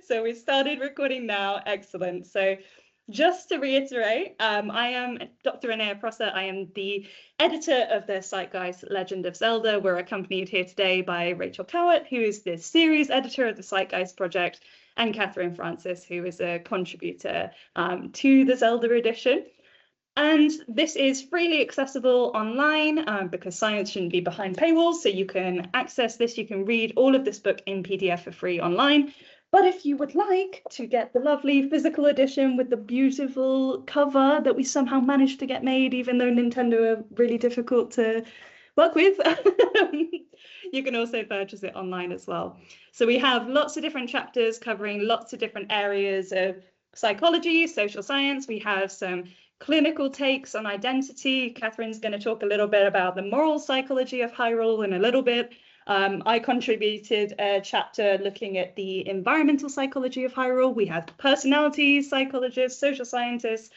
So we started recording now. Excellent. So just to reiterate, I am Dr. Annayah M.B. I am the editor of the Psychgeist Legend of Zelda. We're accompanied here today by Rachel Cowart, who is the series editor of the Psychgeist project, and Catherine Francis, who is a contributor to the Zelda edition. And this is freely accessible online because science shouldn't be behind paywalls. So you can access this, you can read all of this book in PDF for free online. But if you would like to get the lovely physical edition with the beautiful cover that we somehow managed to get made, even though Nintendo are really difficult to work with, you can also purchase it online as well. So we have lots of different chapters covering lots of different areas of psychology, social science. We have some clinical takes on identity. Catherine's going to talk a little bit about the moral psychology of Hyrule in a little bit. I contributed a chapter looking at the environmental psychology of Hyrule. We have personality psychologists, social scientists,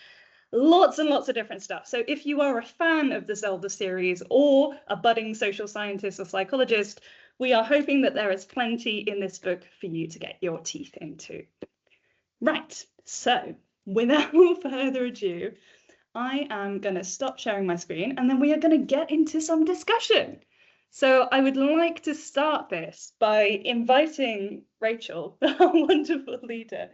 lots and lots of different stuff. So if you are a fan of the Zelda series or a budding social scientist or psychologist, we are hoping that there is plenty in this book for you to get your teeth into. Right, so without further ado, I am going to stop sharing my screen and then we are going to get into some discussion. So I would like to start this by inviting Rachel, our wonderful leader,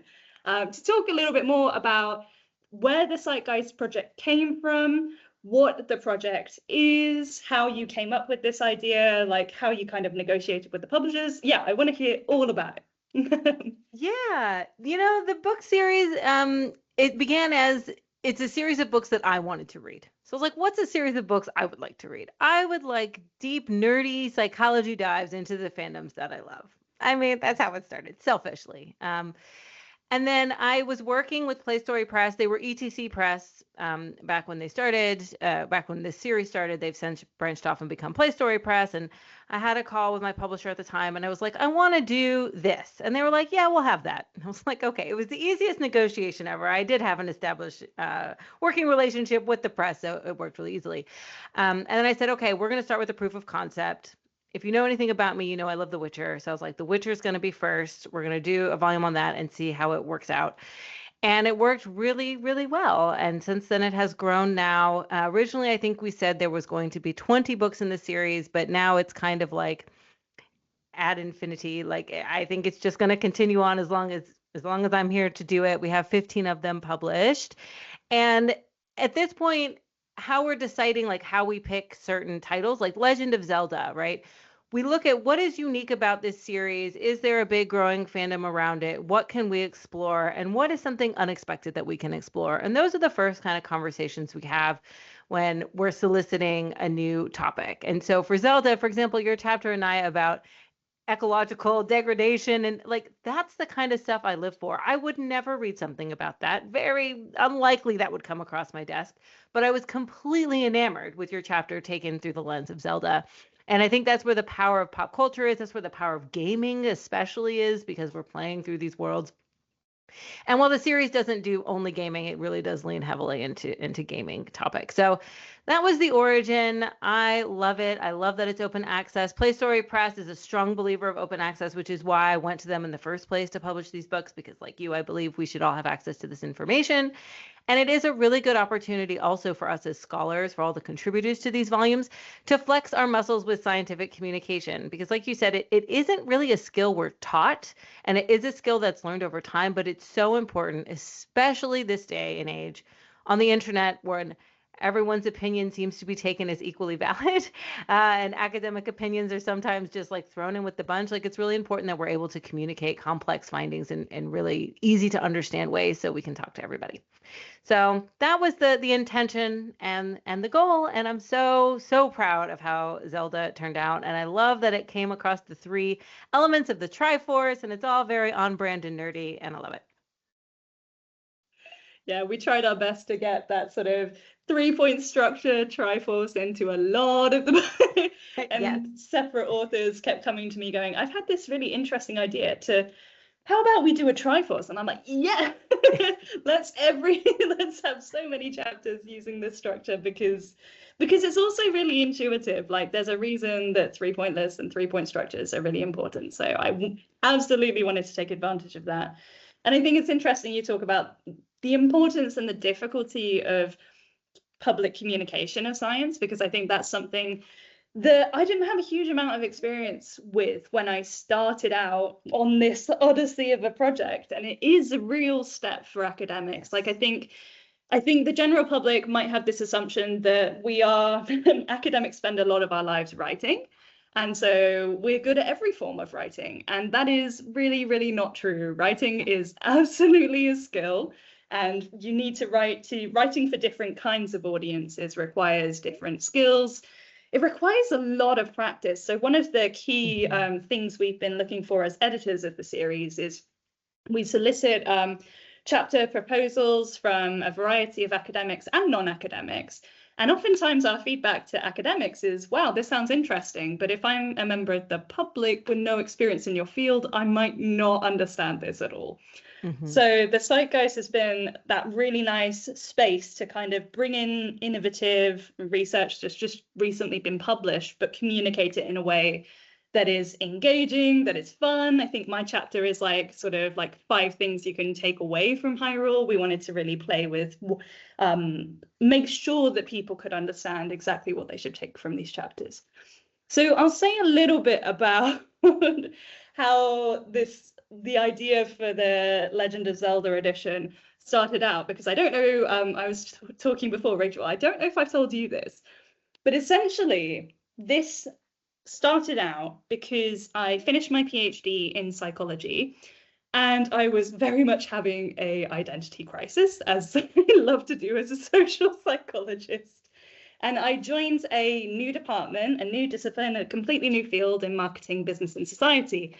to talk a little bit more about where the Psychgeist project came from, what the project is, how you came up with this idea, like how you kind of negotiated with the publishers. Yeah, I want to hear all about it. Yeah, the book series, it began as it's a series of books that I wanted to read. So I was like, what's a series of books I would like to read? I would like deep, nerdy psychology dives into the fandoms that I love. I mean, that's how it started, selfishly. And then I was working with Play Story Press. They were ETC Press back when they started. Back when this series started, they've since branched off and become Play Story Press. And I had a call with my publisher at the time, and I was like, I want to do this. And they were like, yeah, we'll have that. And I was like, okay. It was the easiest negotiation ever. I did have an established working relationship with the press, so it worked really easily. And then I said, okay, we're going to start with a proof of concept. If you know anything about me, you know I love The Witcher. So I was like, The Witcher is going to be first. We're going to do a volume on that and see how it works out. And it worked really, really well. And since then, it has grown now. Originally, I think we said there was going to be 20 books in the series, but now it's kind of like ad infinity. Like, I think it's just going to continue on as long as I'm here to do it. We have 15 of them published. And at this point, how we're deciding like how we pick certain titles, like Legend of Zelda, right? We look at what is unique about this series. Is there a big growing fandom around it? What can we explore? And what is something unexpected that we can explore? And those are the first kind of conversations we have when we're soliciting a new topic. And so for Zelda, for example, your chapter, Annayah, about ecological degradation, and like that's the kind of stuff I live for. I would never read something about that. Very unlikely that would come across my desk, but I was completely enamored with your chapter taken through the lens of Zelda. And I think that's where the power of pop culture is. That's where the power of gaming especially is, because we're playing through these worlds. And while the series doesn't do only gaming, it really does lean heavily into gaming topics. So that was the origin. I love it. I love that it's open access. Play Story Press is a strong believer of open access, which is why I went to them in the first place to publish these books, because like you, I believe we should all have access to this information. And it is a really good opportunity also for us as scholars, for all the contributors to these volumes, to flex our muscles with scientific communication. Because like you said, it isn't really a skill we're taught, and it is a skill that's learned over time, but it's so important, especially this day and age on the internet, when everyone's opinion seems to be taken as equally valid, and academic opinions are sometimes just like thrown in with the bunch. Like, it's really important that we're able to communicate complex findings in really easy to understand ways so we can talk to everybody. So that was the intention and the goal, and I'm so proud of how Zelda turned out, and I love that it came across the three elements of the Triforce, and it's all very on brand and nerdy, and I love it. Yeah, we tried our best to get that sort of 3-point structure Triforce into a lot of the book. And Yes. separate authors kept coming to me going, I've had this really interesting idea to how about we do a Triforce? And I'm like, yeah, let's have so many chapters using this structure because it's also really intuitive. Like there's a reason that 3-point lists and 3-point structures are really important. So I absolutely wanted to take advantage of that. And I think it's interesting you talk about the importance and the difficulty of public communication of science, because I think that's something that I didn't have a huge amount of experience with when I started out on this odyssey of a project. And it is a real step for academics. Like I think the general public might have this assumption that we are academics spend a lot of our lives writing. And so we're good at every form of writing. And that is really, really not true. Writing is absolutely a skill. And you need to writing for different kinds of audiences requires different skills. It requires a lot of practice. So one of the key things we've been looking for as editors of the series is we solicit chapter proposals from a variety of academics and non-academics. And oftentimes our feedback to academics is, wow, this sounds interesting, but if I'm a member of the public with no experience in your field, I might not understand this at all. So the Psychgeist has been that really nice space to kind of bring in innovative research that's just recently been published, but communicate it in a way that is engaging, that is fun. I think my chapter is like sort of like 5 things you can take away from Hyrule. We wanted to really play with, make sure that people could understand exactly what they should take from these chapters. So I'll say a little bit about how the idea for the Legend of Zelda edition started out, because I don't know, I was talking before, Rachel, I don't know if I've told you this, but essentially this started out because I finished my PhD in psychology and I was very much having an identity crisis, as I love to do as a social psychologist. And I joined a new department, a new discipline, a completely new field in marketing, business, and society.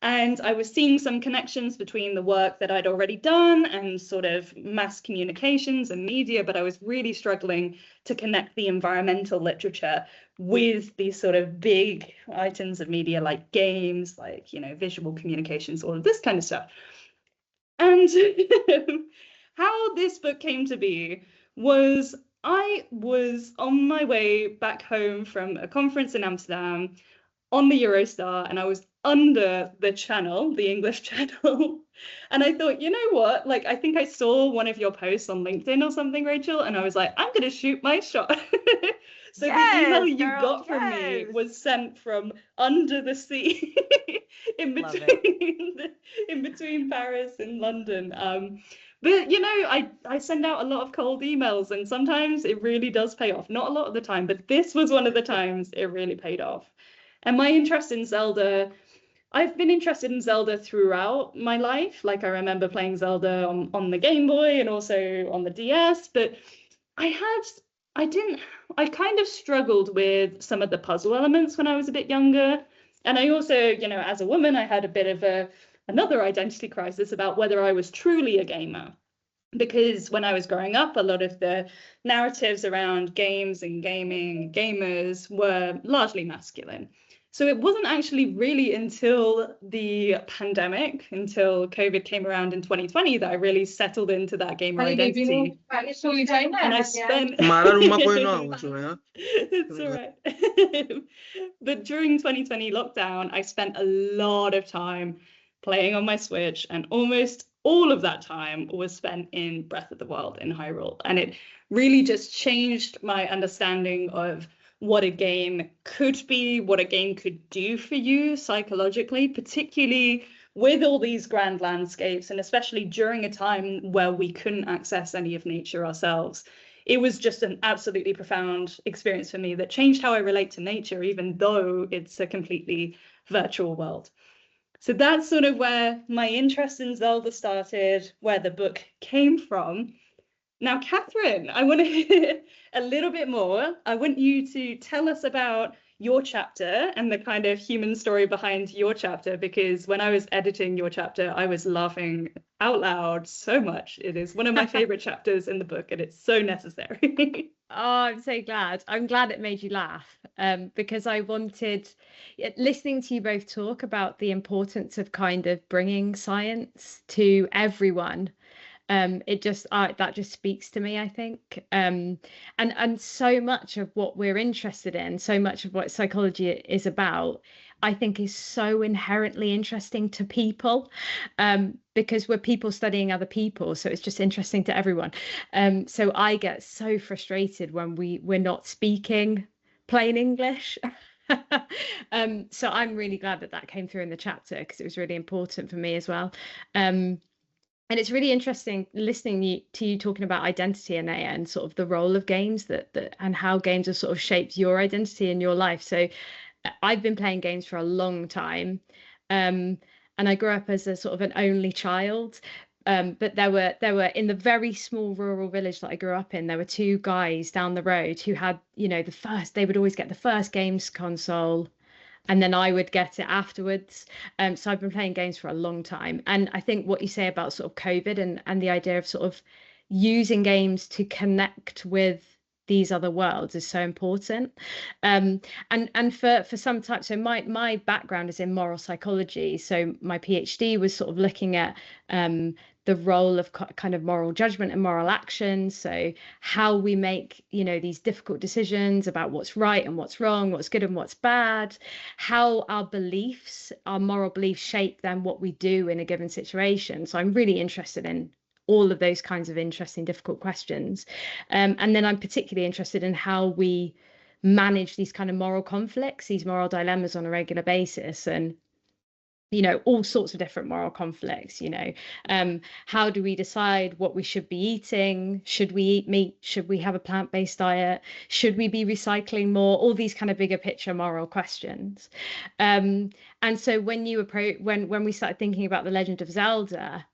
And I was seeing some connections between the work that I'd already done and sort of mass communications and media, but I was really struggling to connect the environmental literature with these sort of big items of media like games, like, you know, visual communications, all of this kind of stuff. And how this book came to be was I was on my way back home from a conference in Amsterdam on the Eurostar, and I was under the channel, the English channel. And I thought, you know what? Like, I think I saw one of your posts on LinkedIn or something, Rachel, and I was like, I'm going to shoot my shot. So the email you got from me was sent from under the sea in between Paris and London. But, you know, I send out a lot of cold emails, and sometimes it really does pay off. Not a lot of the time, but this was one of the times it really paid off. And my interest in Zelda, I've been interested in Zelda throughout my life. Like I remember playing Zelda on the Game Boy and also on the DS, but I kind of struggled with some of the puzzle elements when I was a bit younger. And I also, you know, as a woman, I had a bit of another identity crisis about whether I was truly a gamer. Because when I was growing up, a lot of the narratives around games and gaming, gamers were largely masculine. So it wasn't actually really until the pandemic, until COVID came around in 2020, that I really settled into that gamer identity. And I spent... It's all right. But during 2020 lockdown, I spent a lot of time playing on my Switch, and almost all of that time was spent in Breath of the Wild in Hyrule. And it really just changed my understanding of what a game could be, what a game could do for you psychologically, particularly with all these grand landscapes, and especially during a time where we couldn't access any of nature ourselves. It was just an absolutely profound experience for me that changed how I relate to nature, even though it's a completely virtual world. So that's sort of where my interest in Zelda started, where the book came from. Now, Catherine, I want to hear a little bit more. I want you to tell us about your chapter and the kind of human story behind your chapter, because when I was editing your chapter, I was laughing out loud so much. It is one of my favorite chapters in the book, and it's so necessary. I'm so glad. I'm glad it made you laugh, because I wanted, listening to you both talk about the importance of kind of bringing science to everyone. It just that just speaks to me, I think. And so much of what we're interested in, so much of what psychology is about, I think is so inherently interesting to people, because we're people studying other people, so it's just interesting to everyone. So I get so frustrated when we're not speaking plain English. So I'm really glad that that came through in the chapter, because it was really important for me as well. And it's really interesting listening to you talking about identity, Annayah, and sort of the role of games that and how games have sort of shaped your identity in your life. So I've been playing games for a long time, and I grew up as a sort of an only child. But there were in the very small rural village that I grew up in, there were two guys down the road who had, they would always get the first games console, and then I would get it afterwards. So I've been playing games for a long time. And I think what you say about sort of COVID and the idea of sort of using games to connect with these other worlds is so important. And for some time, so my background is in moral psychology. So my PhD was sort of looking at the role of kind of moral judgment and moral action. So how we make, these difficult decisions about what's right and what's wrong, what's good and what's bad, how our beliefs, our moral beliefs shape then what we do in a given situation. So I'm really interested in all of those kinds of interesting, difficult questions. And then I'm particularly interested in how we manage these kind of moral conflicts, these moral dilemmas on a regular basis. And all sorts of different moral conflicts. How do we decide what we should be eating? Should we eat meat? Should we have a plant-based diet? Should we be recycling more? All these kind of bigger picture moral questions. And so when we started thinking about the Legend of Zelda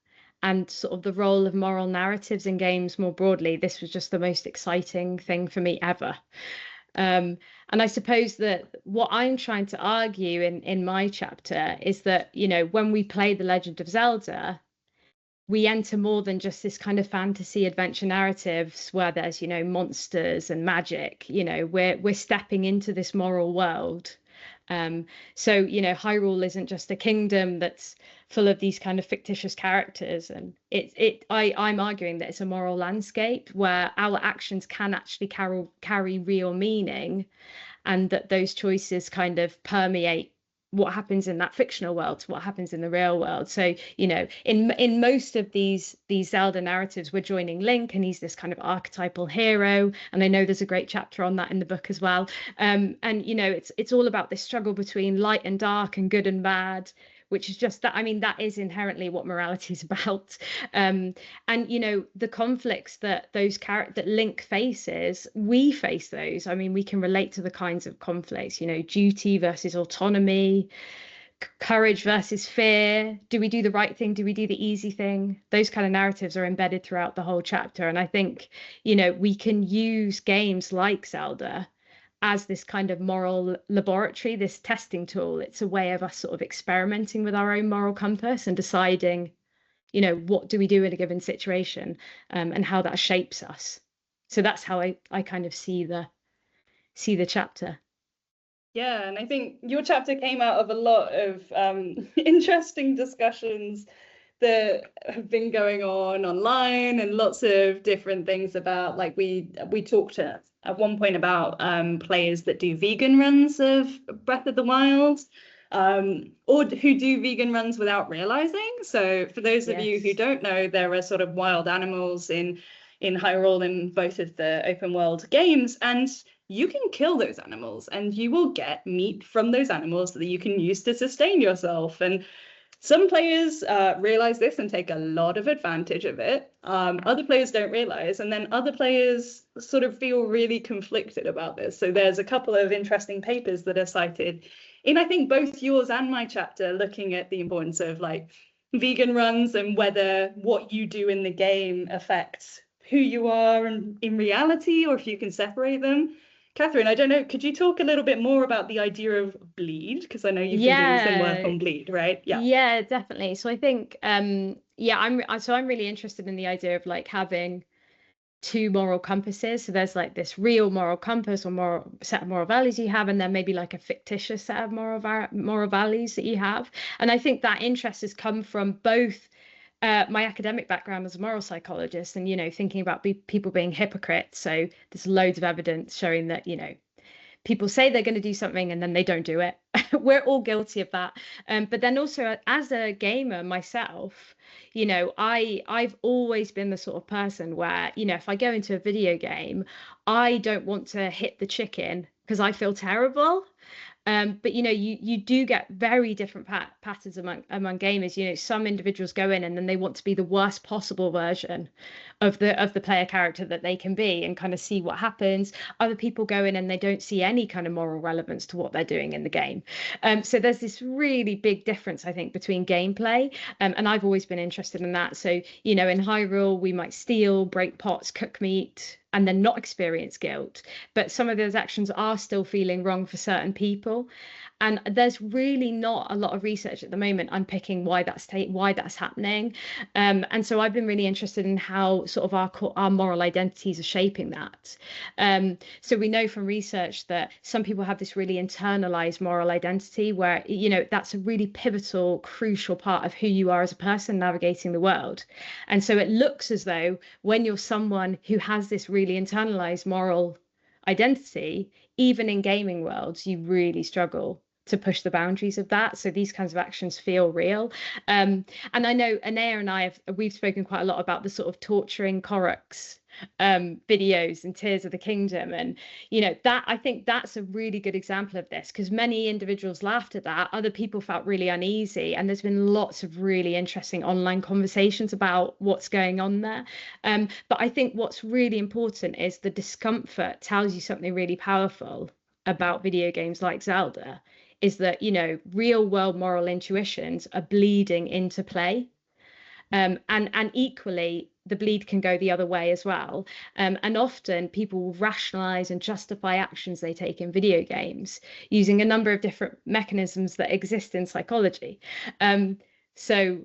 and sort of the role of moral narratives in games more broadly, this was just the most exciting thing for me ever. And I suppose that what I'm trying to argue in my chapter is that, when we play The Legend of Zelda, we enter more than just this kind of fantasy adventure narratives where there's, monsters and magic. We're stepping into this moral world. So, Hyrule isn't just a kingdom that's full of these kind of fictitious characters, and I'm arguing that it's a moral landscape where our actions can actually carry real meaning, and that those choices kind of permeate what happens in that fictional world to what happens in the real world. So, in most of these Zelda narratives, we're joining Link, and he's this kind of archetypal hero. And I know there's a great chapter on that in the book as well. And it's all about this struggle between light and dark and good and bad, which is just that. I mean, that is inherently what morality is about. And the conflicts that that Link faces, we face those. I mean, we can relate to the kinds of conflicts, duty versus autonomy, courage versus fear. Do we do the right thing? Do we do the easy thing? Those kind of narratives are embedded throughout the whole chapter. And I think, we can use games like Zelda as this kind of moral laboratory, this testing tool. It's a way of us sort of experimenting with our own moral compass and deciding, what do we do in a given situation, and how that shapes us. So that's how I kind of see the chapter. Yeah, and I think your chapter came out of a lot of interesting discussions that have been going on online, and lots of different things about, like, we talked at one point about players that do vegan runs of Breath of the Wild, or who do vegan runs without realizing. So for those of you who don't know, there are sort of wild animals in Hyrule in both of the open world games, and you can kill those animals and you will get meat from those animals that you can use to sustain yourself. And some players realize this and take a lot of advantage of it. Other players don't realize, and then other players sort of feel really conflicted about this. So there's a couple of interesting papers that are cited in, I think, both yours and my chapter, looking at the importance of, like, vegan runs and whether what you do in the game affects who you are in reality, or if you can separate them. Catherine, I don't know, could you talk a little bit more about the idea of bleed? Because I know you've been doing some work on bleed, right? Yeah, definitely. So I think, I'm really interested in the idea of, like, having two moral compasses. So there's like this real moral compass or moral set of moral values you have, and then maybe like a fictitious set of moral values that you have. And I think that interest has come from both my academic background as a moral psychologist and, thinking about people being hypocrites. So there's loads of evidence showing that, people say they're going to do something and then they don't do it. We're all guilty of that. But then also as a gamer myself, I've always been the sort of person where, if I go into a video game, I don't want to hit the chicken because I feel terrible. But you do get very different patterns among gamers. Some individuals go in and then they want to be the worst possible version of the player character that they can be and kind of see what happens. Other people go in and they don't see any kind of moral relevance to what they're doing in the game. So there's this really big difference, I think, between gameplay. And I've always been interested in that. So, in Hyrule, we might steal, break pots, cook meat, and then not experience guilt. But some of those actions are still feeling wrong for certain people. And there's really not a lot of research at the moment unpicking why that's happening. And so I've been really interested in how sort of our moral identities are shaping that. So we know from research that some people have this really internalized moral identity where, that's a really pivotal, crucial part of who you are as a person navigating the world. And so it looks as though when you're someone who has this really internalized moral identity, even in gaming worlds, you really struggle to push the boundaries of that. So these kinds of actions feel real. And I know Annayah and we've spoken quite a lot about the sort of torturing Koroks videos and Tears of the Kingdom. And, that I think that's a really good example of this because many individuals laughed at that. Other people felt really uneasy. And there's been lots of really interesting online conversations about what's going on there. But I think what's really important is the discomfort tells you something really powerful about video games like Zelda, is that, real world moral intuitions are bleeding into play. And equally, the bleed can go the other way as well. And often people will rationalize and justify actions they take in video games using a number of different mechanisms that exist in psychology. So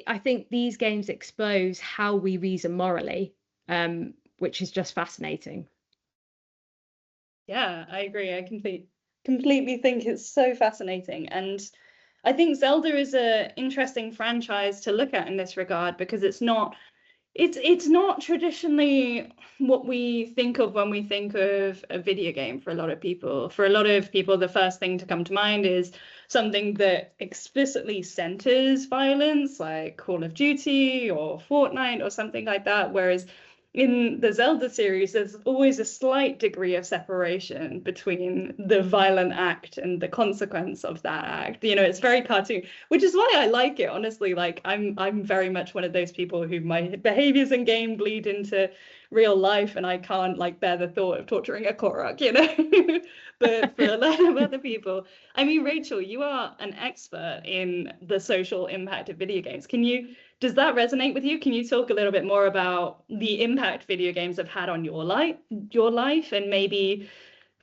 I think these games expose how we reason morally, which is just fascinating. Yeah, I agree. I completely think it's so fascinating. And I think Zelda is an interesting franchise to look at in this regard because it's not traditionally what we think of when we think of a video game for a lot of people. For a lot of people, the first thing to come to mind is something that explicitly centers violence, like Call of Duty or Fortnite or something like that. Whereas in the Zelda series, there's always a slight degree of separation between the violent act and the consequence of that act. It's very cartoon, which is why I like it, honestly. Like I'm very much one of those people who my behaviors in game bleed into real life, and I can't bear the thought of torturing a Korok, But for a lot of other people, I mean, Rachel, you are an expert in the social impact of video games. Does that resonate with you? Can you talk a little bit more about the impact video games have had on your life, and maybe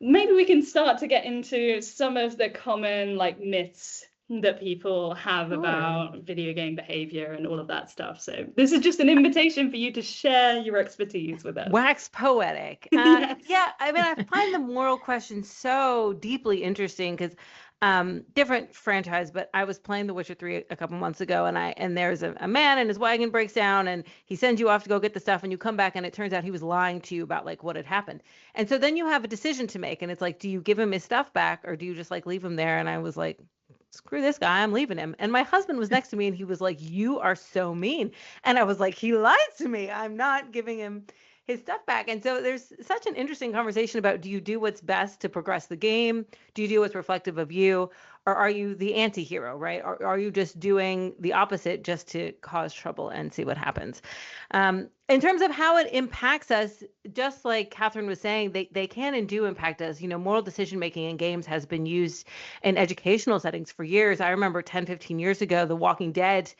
we can start to get into some of the common myths that people have about video game behavior and all of that stuff. So this is just an invitation for you to share your expertise with us. Wax poetic. Yes. Yeah, I mean, I find the moral question so deeply interesting because different franchise, but I was playing The Witcher 3 a couple months ago, and there's a man and his wagon breaks down and he sends you off to go get the stuff, and you come back and it turns out he was lying to you about what had happened. And so then you have a decision to make, and it's do you give him his stuff back or do you just leave him there? And I was like, screw this guy, I'm leaving him. And my husband was next to me and he was like, you are so mean. And I was like, he lied to me. I'm not giving him his stuff back. And so there's such an interesting conversation about, do you do what's best to progress the game? Do you do what's reflective of you? Or are you the anti-hero, right? Or are you just doing the opposite just to cause trouble and see what happens? In terms of how it impacts us, just like Catherine was saying, they can and do impact us. Moral decision-making in games has been used in educational settings for years. I remember 10, 15 years ago, the Walking Dead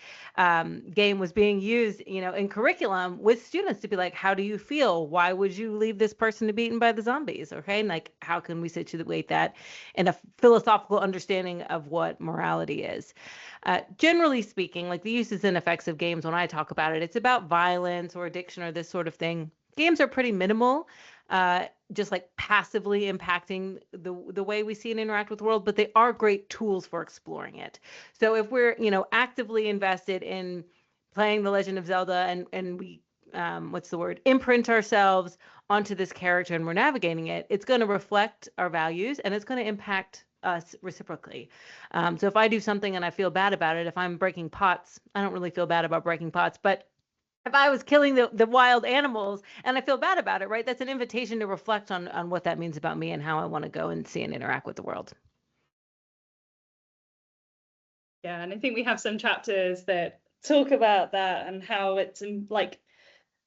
game was being used, in curriculum with students to be like, how do you feel? Why would you leave this person to be eaten by the zombies? Okay. And how can we situate that in a philosophical understanding of what morality is? Generally speaking, the uses and effects of games, when I talk about it, it's about violence or addiction or this sort of thing. games are pretty minimal, just like passively impacting the way we see and interact with the world, but they are great tools for exploring it. So if we're, actively invested in playing The Legend of Zelda and we, what's the word, imprint ourselves onto this character and we're navigating it, it's going to reflect our values and it's going to impact us reciprocally. So if I do something and I feel bad about it, if I'm breaking pots, I don't really feel bad about breaking pots, but if I was killing the wild animals and I feel bad about it, right, that's an invitation to reflect on what that means about me and how I want to go and see and interact with the world. Yeah, and I think we have some chapters that talk about that and how it's like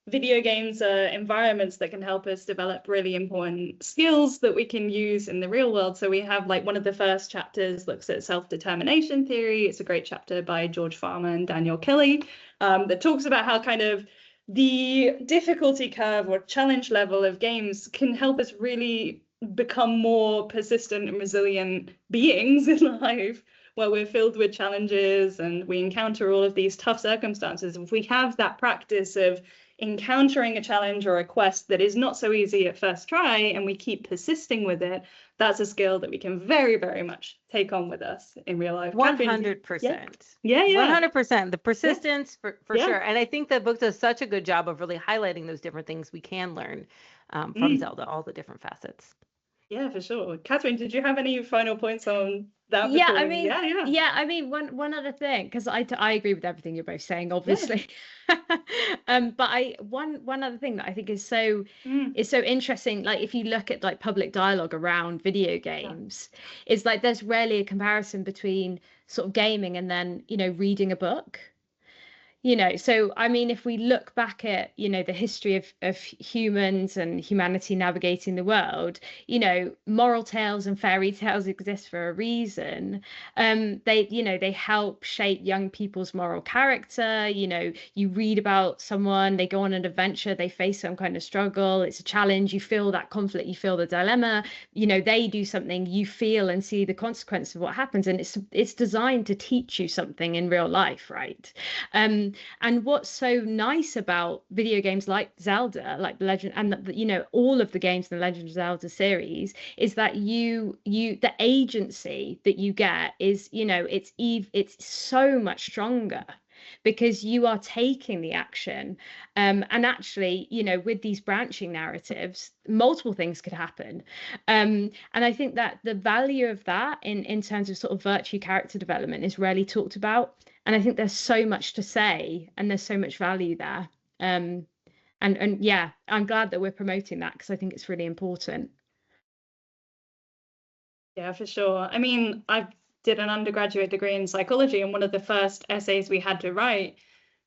video games are environments that can help us develop really important skills that we can use in the real world. So we have like one of the first chapters looks at self-determination theory. It's a great chapter by George Farmer and Daniel Kelly that talks about how kind of the difficulty curve or challenge level of games can help us really become more persistent and resilient beings in life, where we're filled with challenges and we encounter all of these tough circumstances. If we have that practice of encountering a challenge or a quest that is not so easy at first try and we keep persisting with it, that's a skill that we can very, very much take on with us in real life. 100%. Yeah. 100%. The persistence for Yeah. sure. And I think the book does such a good job of really highlighting those different things we can learn from Zelda, all the different facets. Yeah, for sure. Catherine, did you have any final points on that? Yeah, I mean, one other thing, because I agree with everything you're both saying, obviously. But one other thing that I think is so interesting, like if you look at like public dialogue around video games, is like there's rarely a comparison between sort of gaming and then, reading a book. So I mean, if we look back at, the history of humans and humanity navigating the world, moral tales and fairy tales exist for a reason. They help shape young people's moral character. You read about someone, they go on an adventure, they face some kind of struggle, it's a challenge, you feel that conflict, you feel the dilemma, they do something, you feel and see the consequence of what happens, and it's designed to teach you something in real life, right? And what's so nice about video games like Zelda, like Legend, and all of the games in the Legend of Zelda series, is that the agency that you get is, it's so much stronger because you are taking the action. And actually, with these branching narratives, multiple things could happen. And I think that the value of that in terms of sort of virtue character development is rarely talked about. And I think there's so much to say and there's so much value there. And yeah, I'm glad that we're promoting that because I think it's really important. Yeah, for sure. I mean, I did an undergraduate degree in psychology, and one of the first essays we had to write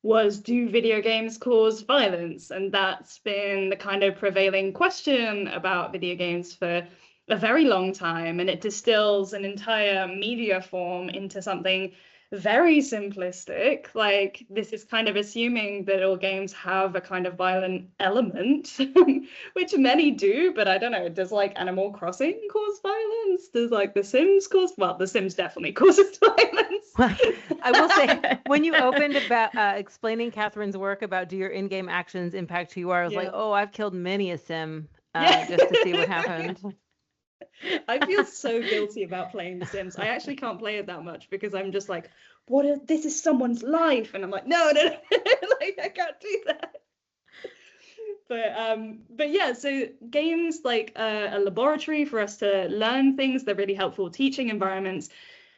was, do video games cause violence? And that's been the kind of prevailing question about video games for a very long time. And it distills an entire media form into something very simplistic. Like, this is kind of assuming that all games have a kind of violent element, which many do, but I don't know, does like Animal Crossing cause violence? Does like The Sims cause? Well, The Sims definitely causes violence. Well, I will say, when you opened about explaining Catherine's work about do your in-game actions impact who you are, I was like, oh, I've killed many a Sim just to see what happened. I feel so guilty about playing The Sims. I actually can't play it that much because I'm just like, this is someone's life, and I'm like, no, like I can't do that. But yeah, so games like a laboratory for us to learn things. They're really helpful teaching environments.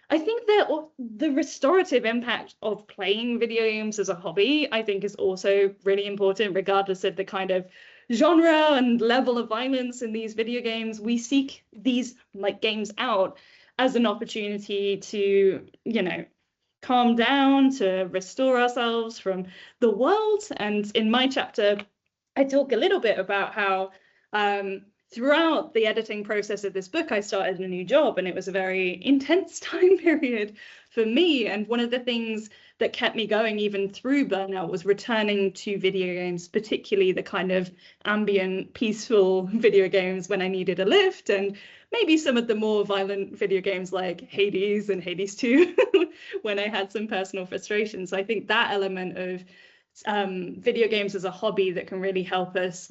I think that the restorative impact of playing video games as a hobby, I think, is also really important, regardless of the kind of genre and level of violence in these video games. We seek these like games out as an opportunity to, calm down, to restore ourselves from the world. And in my chapter, I talk a little bit about how throughout the editing process of this book, I started a new job, and it was a very intense time period for me. And one of the things that kept me going even through burnout was returning to video games, particularly the kind of ambient, peaceful video games when I needed a lift, and maybe some of the more violent video games like Hades and Hades 2 when I had some personal frustrations. So I think that element of video games as a hobby that can really help us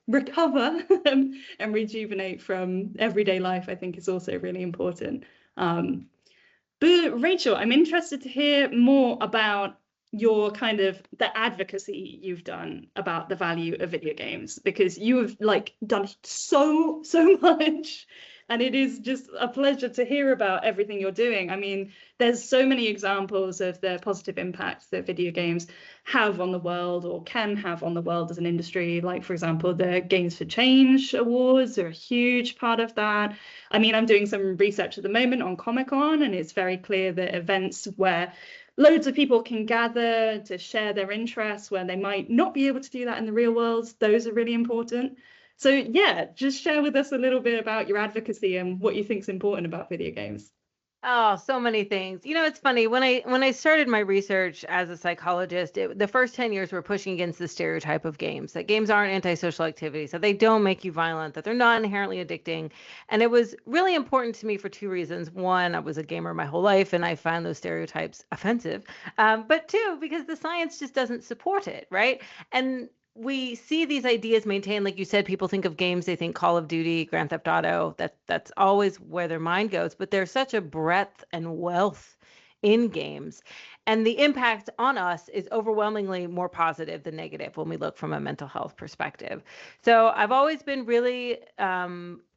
recover and rejuvenate from everyday life, I think is also really important. But Rachel, I'm interested to hear more about your kind of the advocacy you've done about the value of video games, because you have done so much, and it is just a pleasure to hear about everything you're doing. I mean, there's so many examples of the positive impacts that video games have on the world, or can have on the world as an industry. Like, for example, the Games for Change awards are a huge part of that. I mean, I'm doing some research at the moment on Comic-Con, and it's very clear that events where loads of people can gather to share their interests, where they might not be able to do that in the real world, those are really important. So yeah, just share with us a little bit about your advocacy and what you think is important about video games. Oh, so many things. It's funny when I started my research as a psychologist, the first 10 years were pushing against the stereotype of games, that games aren't antisocial activities, that they don't make you violent, that they're not inherently addicting. And it was really important to me for two reasons. One, I was a gamer my whole life and I found those stereotypes offensive. But two, because the science just doesn't support it, right? And we see these ideas maintained, like you said, people think of games, they think Call of Duty, Grand Theft Auto, that's always where their mind goes, but there's such a breadth and wealth in games. And the impact on us is overwhelmingly more positive than negative when we look from a mental health perspective. So I've always been really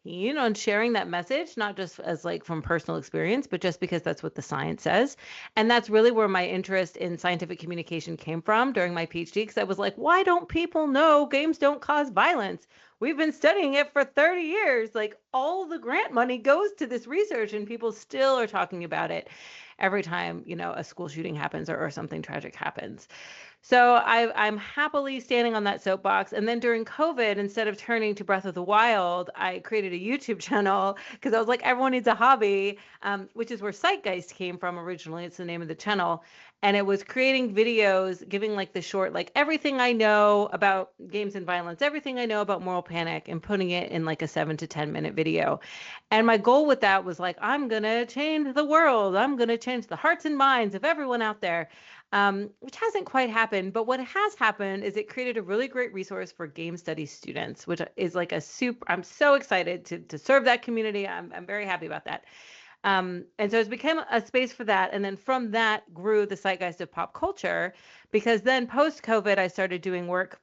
keen on sharing that message, not just as from personal experience, but just because that's what the science says. And that's really where my interest in scientific communication came from during my PhD, because I was like, why don't people know games don't cause violence? We've been studying it for 30 years. All the grant money goes to this research and people still are talking about it every time, a school shooting happens or something tragic happens. So I'm happily standing on that soapbox. And then during COVID, instead of turning to Breath of the Wild, I created a YouTube channel because I was like, everyone needs a hobby, which is where Psychgeist came from originally. It's the name of the channel. And it was creating videos, giving the short, everything I know about games and violence, everything I know about moral panic, and putting it in a 7 to 10 minute video. And my goal with that was I'm going to change the world. I'm going to change the hearts and minds of everyone out there. Which hasn't quite happened, but what has happened is it created a really great resource for game studies students, which is I'm so excited to serve that community. I'm very happy about that. And so it's become a space for that. And then from that grew the Psychgeist of Pop Culture, because then post-COVID, I started doing work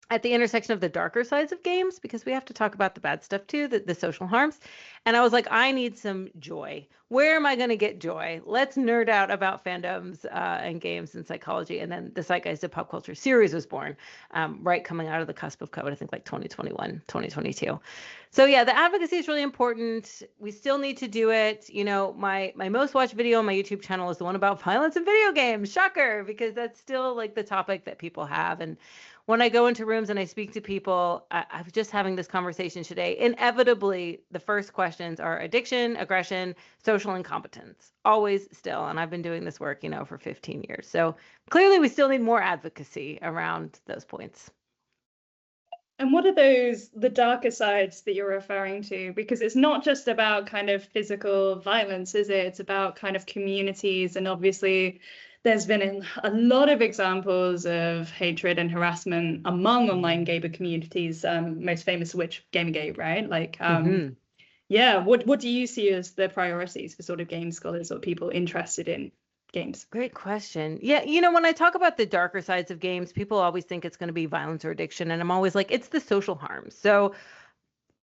at the intersection of the darker sides of games, because we have to talk about the bad stuff too, the social harms. And I was like, I need some joy. Where am I going to get joy? Let's nerd out about fandoms and games and psychology. And then the Psychgeist of Pop Culture series was born, right coming out of the cusp of COVID, I think 2021, 2022. So yeah, the advocacy is really important. We still need to do it. My most watched video on my YouTube channel is the one about violence in video games. Shocker, because that's still the topic that people have. And when I go into rooms and I speak to people, I was just having this conversation today. Inevitably, the first questions are addiction, aggression, social incompetence, always still. And I've been doing this work, for 15 years. So clearly we still need more advocacy around those points. And what are the darker sides that you're referring to? Because it's not just about kind of physical violence, is it? It's about kind of communities, and obviously there's been a lot of examples of hatred and harassment among online gamer communities, most famous of which Gamergate, right? Yeah, what do you see as the priorities for sort of game scholars or people interested in games? Great question. Yeah, when I talk about the darker sides of games, people always think it's going to be violence or addiction, and I'm always like, it's the social harms. So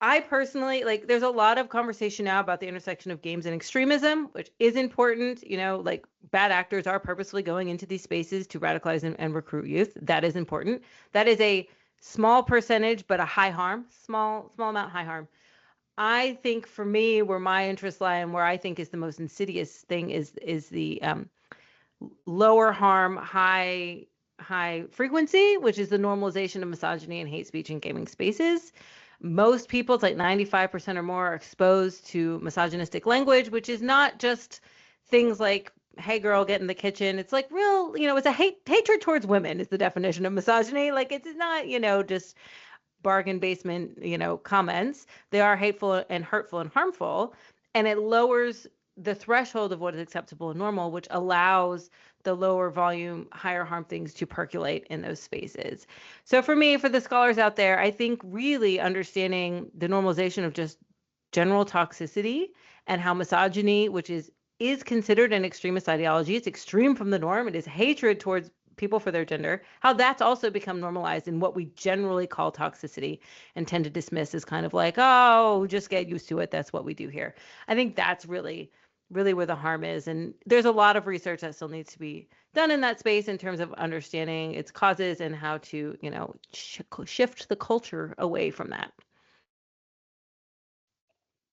I personally, there's a lot of conversation now about the intersection of games and extremism, which is important. Bad actors are purposefully going into these spaces to radicalize and recruit youth. That is important. That is a small percentage, but a high harm, small amount, high harm. I think for me, where my interests lie and where I think is the most insidious thing is the lower harm, high frequency, which is the normalization of misogyny and hate speech in gaming spaces. Most people, it's 95% or more, are exposed to misogynistic language, which is not just things like, hey girl, get in the kitchen. It's real, it's a hatred towards women is the definition of misogyny. It's not, just bargain basement, comments. They are hateful and hurtful and harmful, and it lowers the threshold of what is acceptable and normal, which allows the lower volume, higher harm things to percolate in those spaces. So for me, for the scholars out there, I think really understanding the normalization of just general toxicity and how misogyny, which is considered an extremist ideology, it's extreme from the norm, it is hatred towards people for their gender, how that's also become normalized in what we generally call toxicity and tend to dismiss as kind of like, oh, just get used to it, that's what we do here. I think that's really where the harm is. And there's a lot of research that still needs to be done in that space in terms of understanding its causes and how to, shift the culture away from that.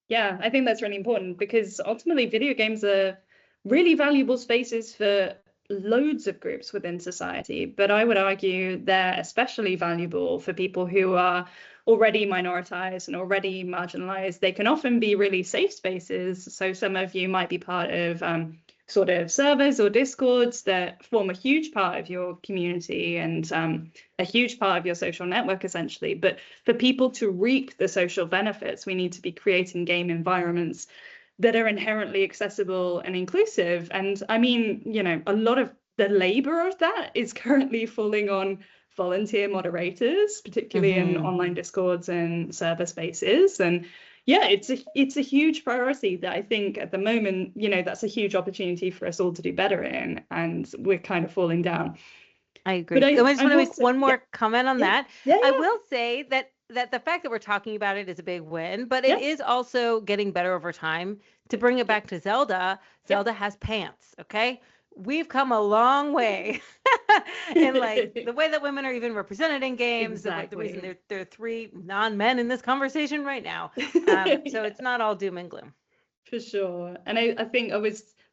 Yeah, I think that's really important because ultimately video games are really valuable spaces for loads of groups within society. But I would argue they're especially valuable for people who are already minoritized and already marginalized. They can often be really safe spaces. So some of you might be part of sort of servers or discords that form a huge part of your community and a huge part of your social network, essentially. But for people to reap the social benefits, we need to be creating game environments that are inherently accessible and inclusive. And I mean, a lot of the labor of that is currently falling on volunteer moderators, particularly in online discords and server spaces. And yeah, it's a huge priority that I think at the moment, that's a huge opportunity for us all to do better in, and we're kind of falling down. I agree. I just want to make one more comment on that. Yeah. I will say that the fact that we're talking about it is a big win, but it is also getting better over time. To bring it back to Zelda, Zelda has pants, okay? We've come a long way in like the way that women are even represented in games. Exactly. The reason there are 3 non-men in this conversation right now. So it's not all doom and gloom. For sure. And I think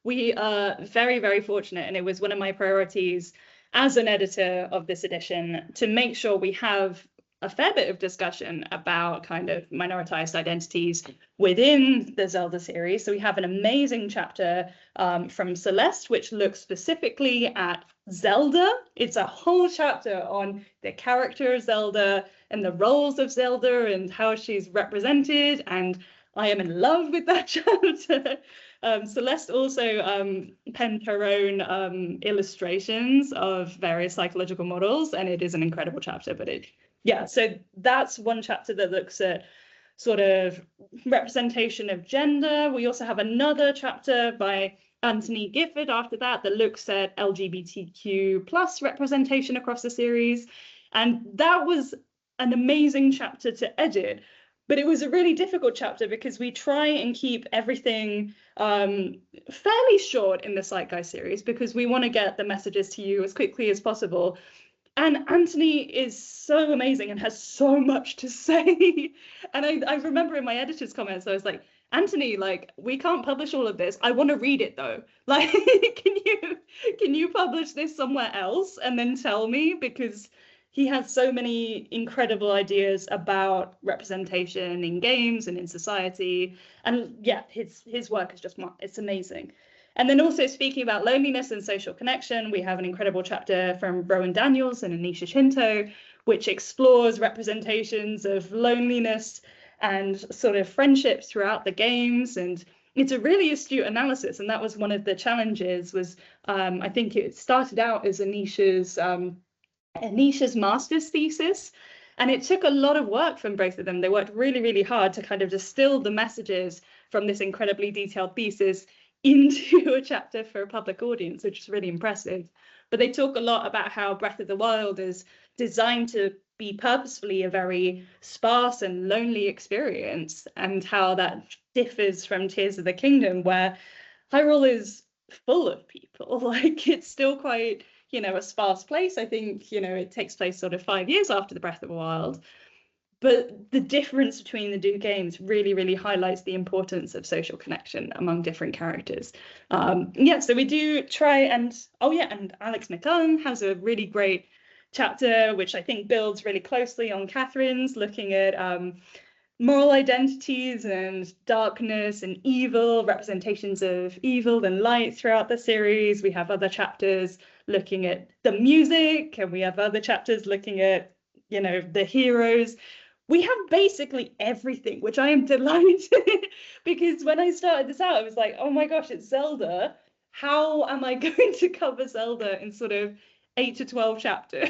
we are very, very fortunate. And it was one of my priorities as an editor of this edition to make sure we have a fair bit of discussion about kind of minoritized identities within the Zelda series. So we have an amazing chapter from Celeste, which looks specifically at Zelda. It's a whole chapter on the character of Zelda and the roles of Zelda and how she's represented. And I am in love with that chapter. Celeste also penned her own illustrations of various psychological models, and it is an incredible chapter. So that's one chapter that looks at sort of representation of gender. We also have another chapter by Anthony Gifford after that looks at LGBTQ plus representation across the series. And that was an amazing chapter to edit. But it was a really difficult chapter because we try and keep everything fairly short in the Psychgeist series because we want to get the messages to you as quickly as possible. And Anthony is so amazing and has so much to say. And I remember in my editor's comments, I was like, Anthony, like, we can't publish all of this. I want to read it though. Like, can you publish this somewhere else and then tell me? Because he has so many incredible ideas about representation in games and in society. And yeah, his work is it's amazing. And then also speaking about loneliness and social connection, we have an incredible chapter from Rowan Daniels and Anisha Shinto, which explores representations of loneliness and sort of friendships throughout the games. And it's a really astute analysis. And that was one of the challenges was, I think it started out as Anisha's master's thesis. And it took a lot of work from both of them. They worked really, really hard to kind of distill the messages from this incredibly detailed thesis into a chapter for a public audience, which is really impressive. But they talk a lot about how Breath of the Wild is designed to be purposefully a very sparse and lonely experience, and how that differs from Tears of the Kingdom, where Hyrule is full of people. Like, it's still quite, a sparse place. I think, it takes place sort of 5 years after the Breath of the Wild. But the difference between the two games really, really highlights the importance of social connection among different characters. So we do try and Alex McCullen has a really great chapter, which I think builds really closely on Catherine's, looking at moral identities and darkness and evil, representations of evil and light throughout the series. We have other chapters looking at the music, and we have other chapters looking at, the heroes. We have basically everything, which I am delighted because when I started this out, I was like, oh my gosh, it's Zelda. how am I going to cover Zelda in sort of 8 to 12 chapters?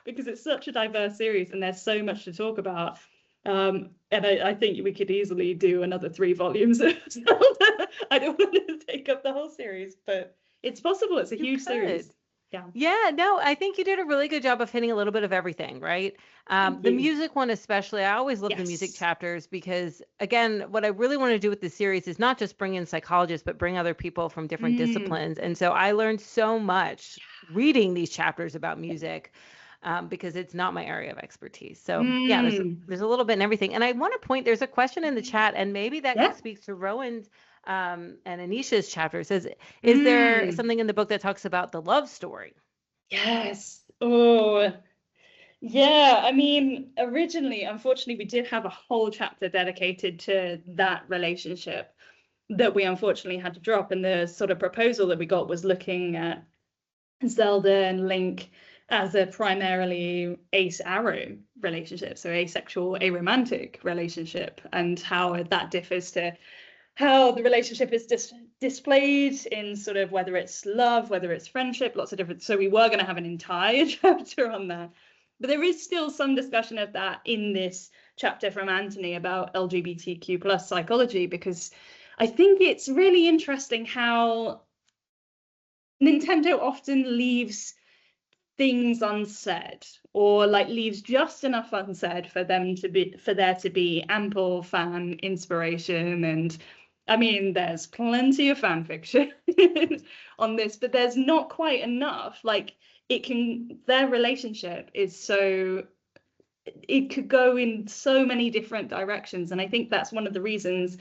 Because it's such a diverse series and there's so much to talk about. And I think we could easily do another 3 volumes of Zelda. I don't want to take up the whole series, but it's possible. It's a huge series. Yeah, no, I think you did a really good job of hitting a little bit of everything, right? The music one especially, I always love the music chapters because, again, what I really want to do with the series is not just bring in psychologists, but bring other people from different disciplines. And so I learned so much reading these chapters about music because it's not my area of expertise. So yeah, there's a little bit in everything. And I want to point, there's a question in the chat, and maybe that speaks to Rowan's and Anisha's chapter. It says, is there something in the book that talks about the love story? Yes. Oh, yeah. I mean, originally, unfortunately, we did have a whole chapter dedicated to that relationship that we unfortunately had to drop. And the sort of proposal that we got was looking at Zelda and Link as a primarily ace-arrow relationship, so asexual, aromantic relationship, and how that differs to how the relationship is displayed in sort of whether it's love, whether it's friendship, lots of different. So we were going to have an entire chapter on that. But there is still some discussion of that in this chapter from Anthony about LGBTQ plus psychology, because I think it's really interesting how Nintendo often leaves things unsaid, or like leaves just enough unsaid for there to be ample fan inspiration. And I mean, there's plenty of fan fiction on this, but there's not quite enough. Like their relationship is so, it could go in so many different directions. And I think that's one of the reasons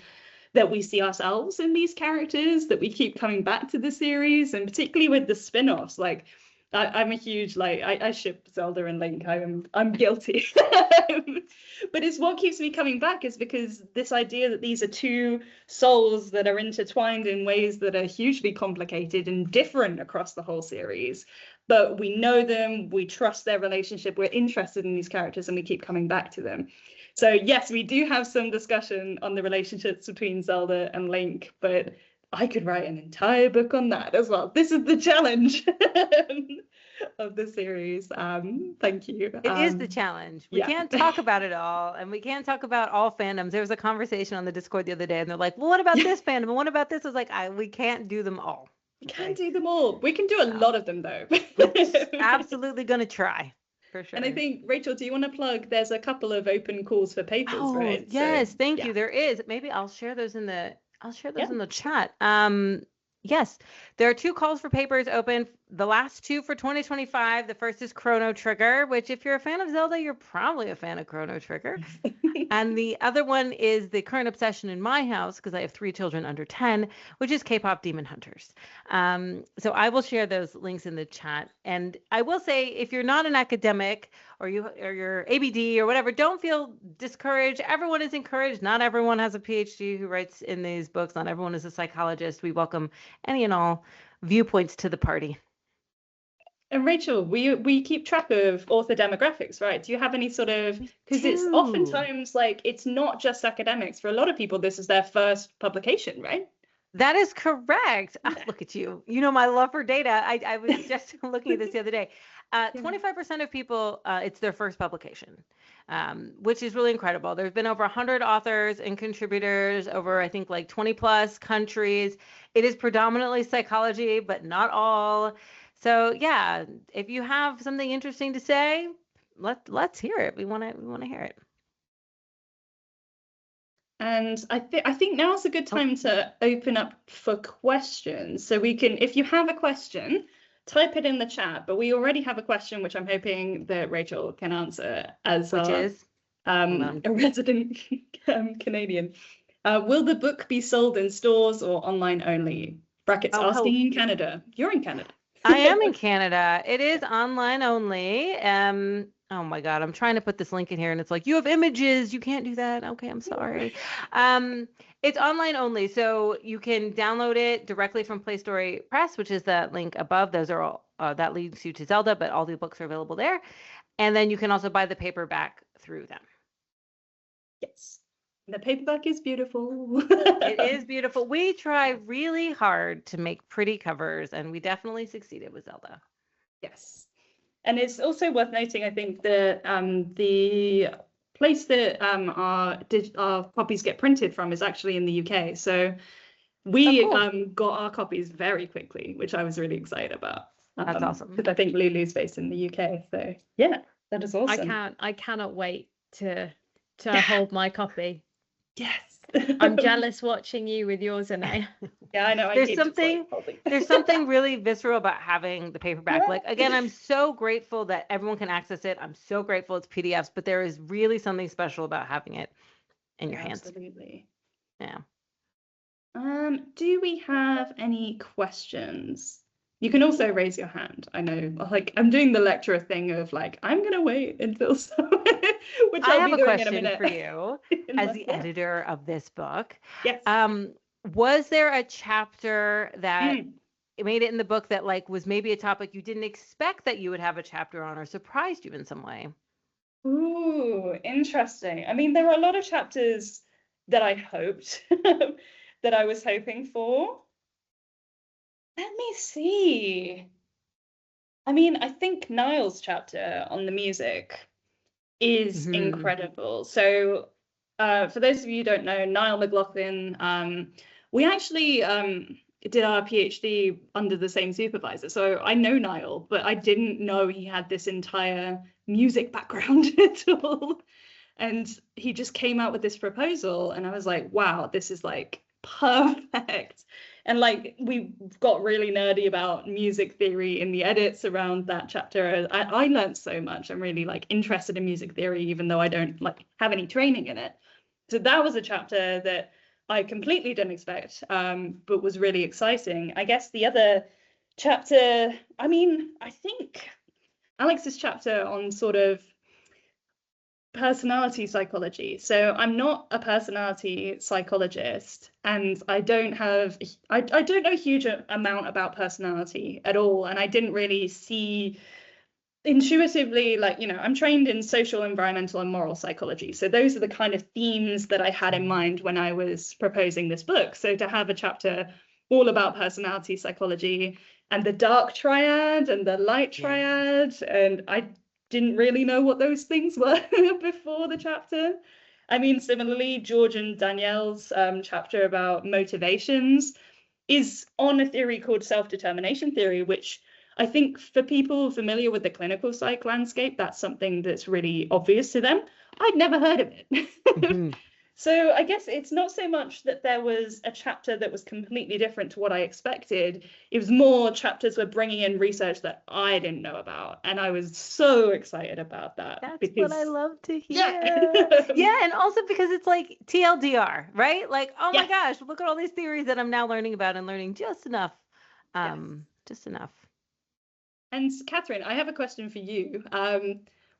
that we see ourselves in these characters, that we keep coming back to the series, and particularly with the spin-offs. Like I'm a huge, like, I ship Zelda and Link. I'm guilty. But it's what keeps me coming back, is because this idea that these are 2 souls that are intertwined in ways that are hugely complicated and different across the whole series. But we know them, we trust their relationship, we're interested in these characters, and we keep coming back to them. So yes, we do have some discussion on the relationships between Zelda and Link, but I could write an entire book on that as well. This is the challenge of the series. Thank you. It is the challenge. We can't talk about it all, and we can't talk about all fandoms. There was a conversation on the Discord the other day, and they're like, well, what about this fandom? And what about this? I was like, we can't do them all. We can't do them all. We can do a lot of them, though. Absolutely going to try. For sure. And I think, Rachel, do you want to plug? There's a couple of open calls for papers, right? Yes, thank you. There is. Maybe I'll share those in the in the chat. Yes, there are 2 calls for papers open. The last 2 for 2025. The first is Chrono Trigger, which if you're a fan of Zelda, you're probably a fan of Chrono Trigger. And the other one is the current obsession in my house, because I have 3 children under 10, which is K-pop Demon Hunters. So I will share those links in the chat. And I will say, if you're not an academic or you're ABD or whatever, don't feel discouraged. Everyone is encouraged. Not everyone has a PhD who writes in these books. Not everyone is a psychologist. We welcome any and all viewpoints to the party. And Rachel, we keep track of author demographics, right? Do you have any sort of, because it's oftentimes like, it's not just academics. For a lot of people, this is their first publication, right? That is correct. Look at you. You know my love for data. I was just looking at this the other day. 25% of people, it's their first publication, which is really incredible. There's been over 100 authors and contributors over, I think, like 20 plus countries. It is predominantly psychology, but not all. So yeah, if you have something interesting to say, let's hear it. We want to hear it. And I think now's a good time to open up for questions. So we can, if you have a question, type it in the chat. But we already have a question, which I'm hoping that Rachel can answer as a resident Canadian. Will the book be sold in stores or online only? Brackets asking in Canada. You're in Canada. I am in Canada. It is online only. Oh my God, I'm trying to put this link in here and it's like, you have images. You can't do that. Okay, I'm sorry. It's online only. So you can download it directly from Play Story Press, which is that link above. Those are all, that leads you to Zelda, but all the books are available there. And then you can also buy the paperback through them. Yes. The paperback is beautiful. It is beautiful. We try really hard to make pretty covers, and we definitely succeeded with Zelda. Yes. And it's also worth noting, I think, that the place that our copies get printed from is actually in the UK. So we got our copies very quickly, which I was really excited about. That's awesome. Because I think Lulu's based in the UK. So yeah, that is awesome. I cannot wait to hold my copy. Yes. I'm jealous watching you with yours, Annayah. Yeah, I know. There's something really visceral about having the paperback. Like, again, I'm so grateful that everyone can access it. I'm so grateful it's PDFs, but there is really something special about having it in your hands. Absolutely. Yeah. Do we have any questions? You can also raise your hand. I know, like, I'm doing the lecturer thing of like, I'm gonna wait until which I I'll have be a doing in a question minute. for you as the editor of this book. Yes. Was there a chapter that made it in the book that like was maybe a topic you didn't expect that you would have a chapter on, or surprised you in some way? Ooh, interesting. I mean, there are a lot of chapters that I hoped that I was hoping for. Let me see. I mean, I think Niall's chapter on the music is incredible. So for those of you who don't know, Niall McLaughlin, we actually did our PhD under the same supervisor. So I know Niall, but I didn't know he had this entire music background at all. And he just came out with this proposal and I was like, wow, this is like perfect. And like we got really nerdy about music theory in the edits around that chapter. I learned so much. I'm really like interested in music theory, even though I don't like have any training in it. So that was a chapter that I completely didn't expect, but was really exciting. I guess the other chapter, I mean, I think Alex's chapter on sort of personality psychology. So I'm not a personality psychologist and I don't know a huge amount about personality at all. And I didn't really see intuitively, like, you know, I'm trained in social, environmental and moral psychology. So those are the kind of themes that I had in mind when I was proposing this book. So to have a chapter all about personality psychology and the dark triad and the light triad, and I didn't really know what those things were before the chapter. I mean, similarly, George and Danielle's chapter about motivations is on a theory called self-determination theory, which I think for people familiar with the clinical psych landscape, that's something that's really obvious to them. I'd never heard of it. So I guess it's not so much that there was a chapter that was completely different to what I expected. It was more chapters were bringing in research that I didn't know about. And I was so excited about that. That's what I love to hear. Yeah, and also because it's like TLDR, right? Like, oh my gosh, look at all these theories that I'm now learning about and learning just enough. Just enough. And Catherine, I have a question for you.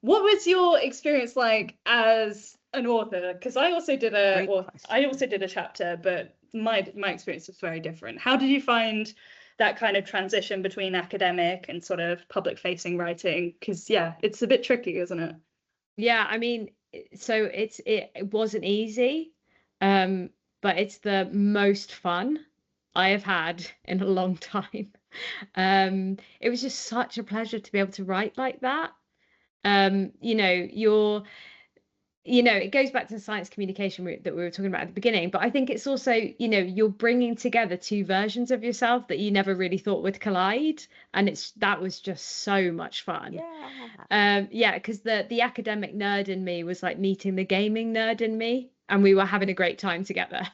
What was your experience like as an author? Because I also did a chapter, but my experience was very different. How did you find that kind of transition between academic and sort of public facing writing? Because it's a bit tricky, isn't it? Yeah, I mean, so it wasn't easy, but it's the most fun I have had in a long time. It was just such a pleasure to be able to write like that. It goes back to the science communication route that we were talking about at the beginning, but I think it's also, you're bringing together two versions of yourself that you never really thought would collide, and that was just so much fun. Because the academic nerd in me was like meeting the gaming nerd in me, and we were having a great time together.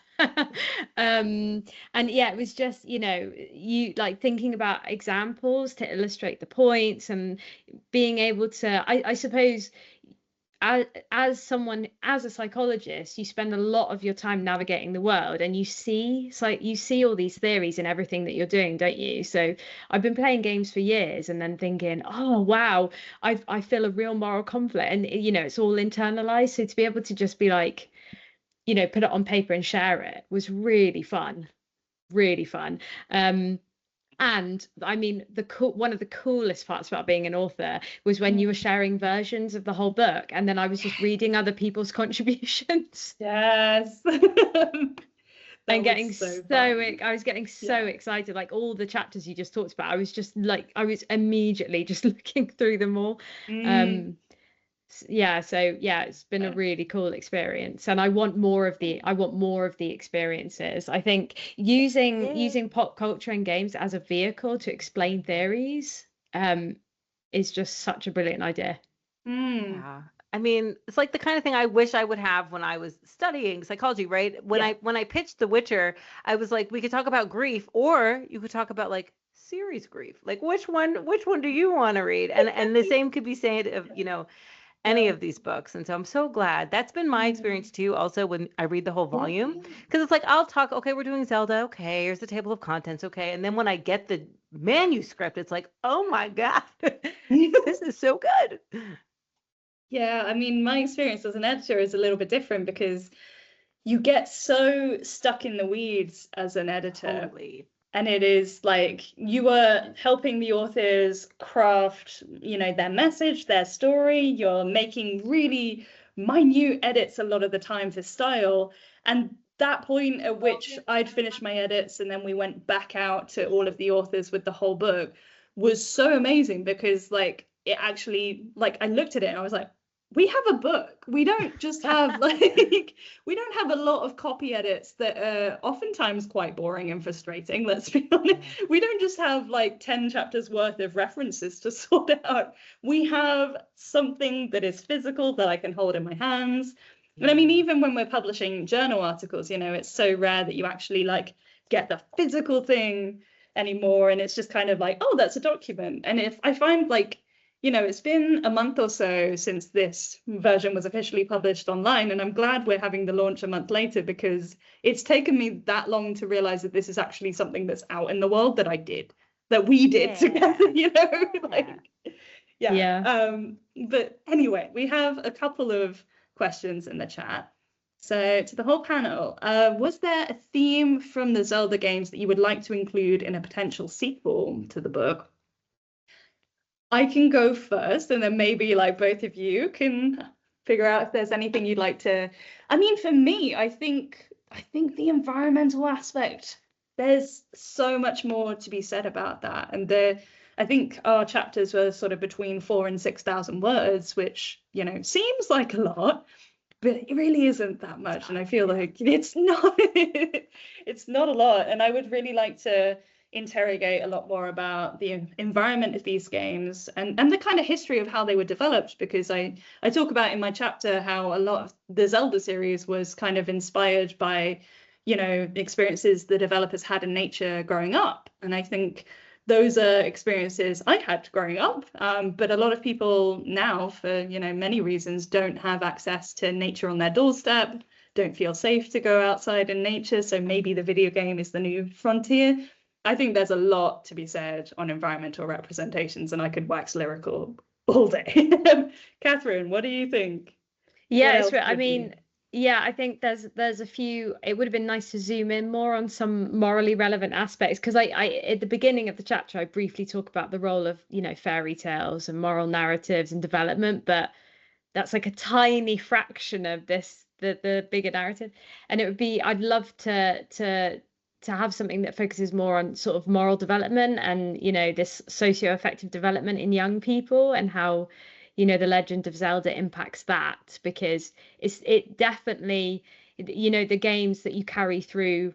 It was just, you like thinking about examples to illustrate the points and being able to, I suppose, as a psychologist, you spend a lot of your time navigating the world, and you see all these theories in everything that you're doing, don't you? So I've been playing games for years and then thinking, oh wow, I feel a real moral conflict, and it's all internalized. So to be able to just be like, put it on paper and share it was really fun. And I mean, one of the coolest parts about being an author was when you were sharing versions of the whole book, and then I was just reading other people's contributions. Yes. And That getting was so so fun. I was getting so Yeah. excited, like all the chapters you just talked about. I was just like, I was immediately just looking through them all. Mm. Um, yeah, so yeah, it's been a really cool experience, and I want more of the experiences. I think Yeah. using pop culture and games as a vehicle to explain theories is just such a brilliant idea. Mm. Yeah. I mean, it's like the kind of thing I wish I would have when I was studying psychology, right? Yeah. When I pitched The Witcher, I was like, we could talk about grief, or you could talk about like series grief. Like which one do you want to read? And the same could be said of, any Yeah. of these books. And so I'm so glad. That's been my Mm. experience too, also when I read the whole Yeah. volume. Because it's like I'll talk, okay, we're doing Zelda, okay, here's the table of contents, okay. And then when I get the manuscript, it's like, oh my God, this is so good. Yeah, I mean, my experience as an editor is a little bit different because you get so stuck in the weeds as an editor. Totally. And it is like you are helping the authors craft, their message, their story. You're making really minute edits a lot of the time for style. And that point at which I'd finished my edits and then we went back out to all of the authors with the whole book was so amazing because like it actually like I looked at it and I was like, we have a book. We don't just have like we don't have a lot of copy edits that are oftentimes quite boring and frustrating, let's be honest. Yeah. We don't just have like 10 chapters worth of references to sort out. We have something that is physical that I can hold in my hands. And I mean, Yeah. even when we're publishing journal articles, it's so rare that you actually like get the physical thing anymore. And it's just kind of like, oh, that's a document. And if I find like it's been a month or so since this version was officially published online, and I'm glad we're having the launch a month later because it's taken me that long to realize that this is actually something that's out in the world that we did together, like, yeah. Yeah. But anyway, we have a couple of questions in the chat. So to the whole panel, was there a theme from the Zelda games that you would like to include in a potential sequel to the book? I can go first, and then maybe like both of you can figure out if there's anything you'd like to. I mean, for me, I think the environmental aspect, there's so much more to be said about that. And I think our chapters were sort of between 4,000 and 6,000 words, which, seems like a lot, but it really isn't that much. And I feel like it's not it's not a lot. And I would really like to interrogate a lot more about the environment of these games and the kind of history of how they were developed, because I talk about in my chapter how a lot of the Zelda series was kind of inspired by the experiences the developers had in nature growing up. And I think those are experiences I had growing up, but a lot of people now, for many reasons, don't have access to nature on their doorstep, don't feel safe to go outside in nature, so maybe the video game is the new frontier. I think there's a lot to be said on environmental representations, and I could wax lyrical all day. Catherine, what do you think? What Yeah, it's else I would mean, be? yeah, I think there's a few. It would have been nice to zoom in more on some morally relevant aspects, because I at the beginning of the chapter I briefly talk about the role of fairy tales and moral narratives and development, but that's like a tiny fraction of the bigger narrative. And it would be, I'd love to have something that focuses more on sort of moral development and this socio-affective development in young people, and how the Legend of Zelda impacts that, because it definitely, the games that you carry through,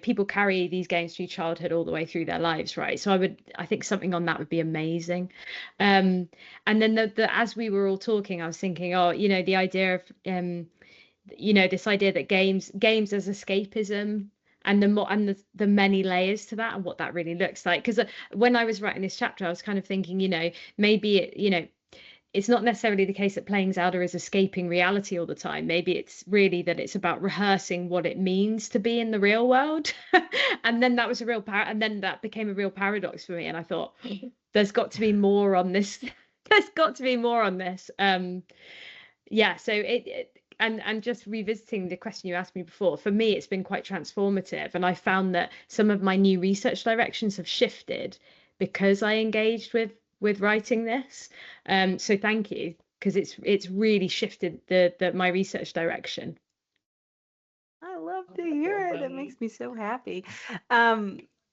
people carry these games through childhood all the way through their lives, right? So I think something on that would be amazing. And then as we were all talking, I was thinking, oh, the idea of this idea that games as escapism, and the many layers to that, and what that really looks like. Because when I was writing this chapter, I was kind of thinking, maybe it's not necessarily the case that playing Zelda is escaping reality all the time. Maybe it's really that it's about rehearsing what it means to be in the real world. And then that was a real and then that became a real paradox for me. And I thought, there's got to be more on this. There's got to be more on this. Yeah, so and just revisiting the question you asked me before, for me it's been quite transformative, and I found that some of my new research directions have shifted because I engaged with writing this. So thank you, because it's really shifted the my research direction. I love to hear it. It makes me so happy.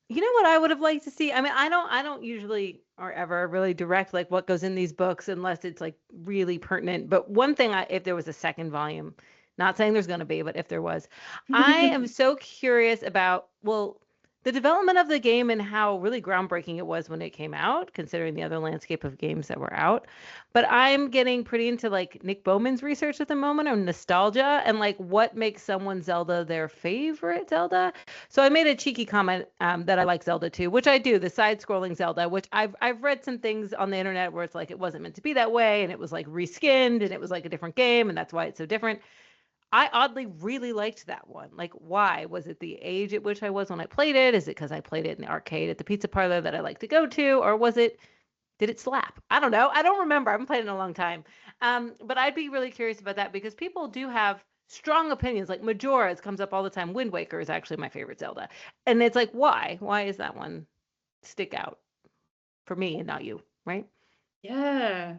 You know what I would have liked to see? I mean, I don't usually or ever really direct like what goes in these books unless it's like really pertinent. But one thing, if there was a second volume, not saying there's going to be, but if there was, I am so curious about, well, the development of the game and how really groundbreaking it was when it came out, considering the other landscape of games that were out. But I'm getting pretty into like Nick Bowman's research at the moment on nostalgia and like what makes someone's Zelda their favorite Zelda. So I made a cheeky comment that I like Zelda 2, which I do, the side-scrolling Zelda, which I've read some things on the internet where it's like it wasn't meant to be that way and it was like reskinned and it was like a different game and that's why it's so different. I oddly really liked that one. Like, why? Was it the age at which I was when I played it? Is it because I played it in the arcade at the pizza parlor that I like to go to? Or did it slap? I don't know. I don't remember. I haven't played it in a long time. But I'd be really curious about that because people do have strong opinions. Like Majora's comes up all the time. Wind Waker is actually my favorite Zelda. And it's like, why? Why is that one stick out for me and not you, right? Yeah.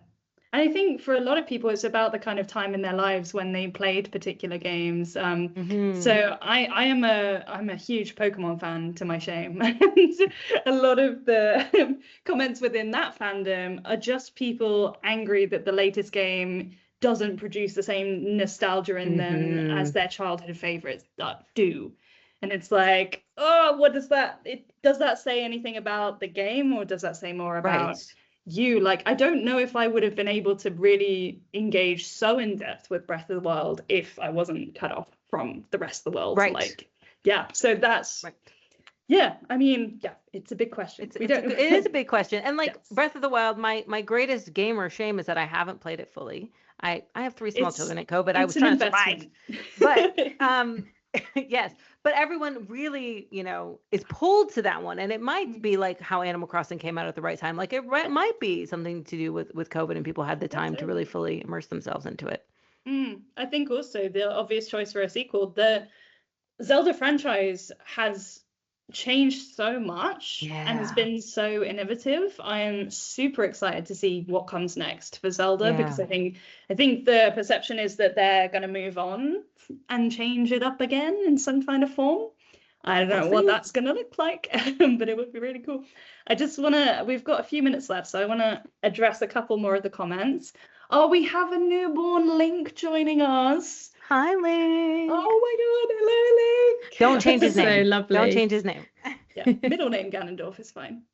And I think for a lot of people, it's about the kind of time in their lives when they played particular games. So I'm a huge Pokemon fan, to my shame. And a lot of the comments within that fandom are just people angry that the latest game doesn't produce the same nostalgia in them as their childhood favorites that do. And it's like, oh, what does that? Does that say anything about the game, or does that say more about you? Like, I don't know if I would have been able to really engage so in depth with Breath of the Wild if I wasn't cut off from the rest of the world. Like, yeah. So that's yeah. I mean, yeah, it's a big question. It is a big question. And like Breath of the Wild, my greatest gamer shame is that I haven't played it fully. I have 3 small children at COVID. I was trying to survive. But yes, but everyone really, is pulled to that one. And it might be like how Animal Crossing came out at the right time. Like it might be something to do with COVID and people had the time to really fully immerse themselves into it. I think also the obvious choice for a sequel, the Zelda franchise has changed so much and has been so innovative. I am super excited to see what comes next for Zelda because I think the perception is that they're going to move on and change it up again in some kind of form. I don't know what that's going to look like, but it would be really cool. We've got a few minutes left, so I want to address a couple more of the comments. Oh, we have a newborn Link joining us. Hi, Link. Oh my God, hello, Link. Don't change his name. So lovely. Don't change his name. Yeah, middle name Ganondorf is fine.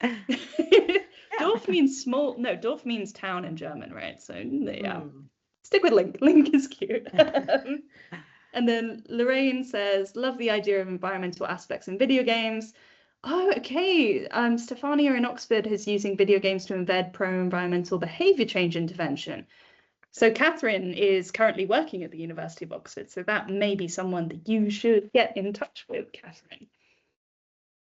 Dorf means small. No, Dorf means town in German, right? So yeah, stick with Link. Link is cute. And then Lorraine says, love the idea of environmental aspects in video games. Oh, okay. Stefania in Oxford is using video games to embed pro-environmental behaviour change intervention. So Catherine is currently working at the University of Oxford, so that may be someone that you should get in touch with, Catherine.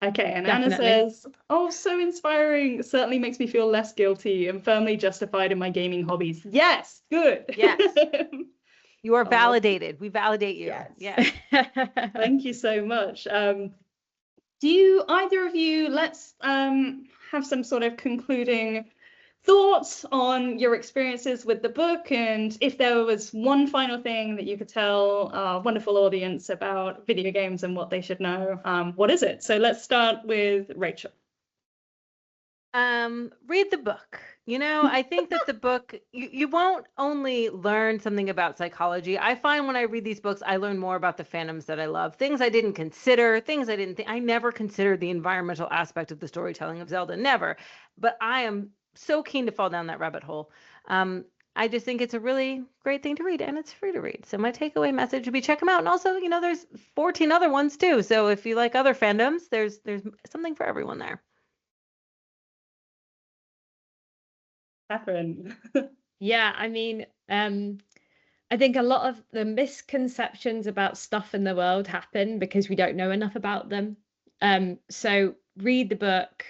Okay, and Definitely. Anna says, oh, so inspiring. Certainly makes me feel less guilty and firmly justified in my gaming hobbies. Yes, good. Yes. You are validated. We validate you. Yes. Thank you so much. Do either of you, let's have some sort of concluding thoughts on your experiences with the book, and if there was one final thing that you could tell our wonderful audience about video games and what they should know, what is it? So let's start with Rachel. Read the book. I think that the book, you won't only learn something about psychology. I find when I read these books, I learn more about the fandoms that I love, things I didn't consider, things I didn't think. I never considered the environmental aspect of the storytelling of Zelda, never. But I am so keen to fall down that rabbit hole. I just think it's a really great thing to read, and it's free to read. So my takeaway message would be check them out. And also, there's 14 other ones too. So if you like other fandoms, there's something for everyone there. Catherine. Yeah, I mean, I think a lot of the misconceptions about stuff in the world happen because we don't know enough about them. So read the book,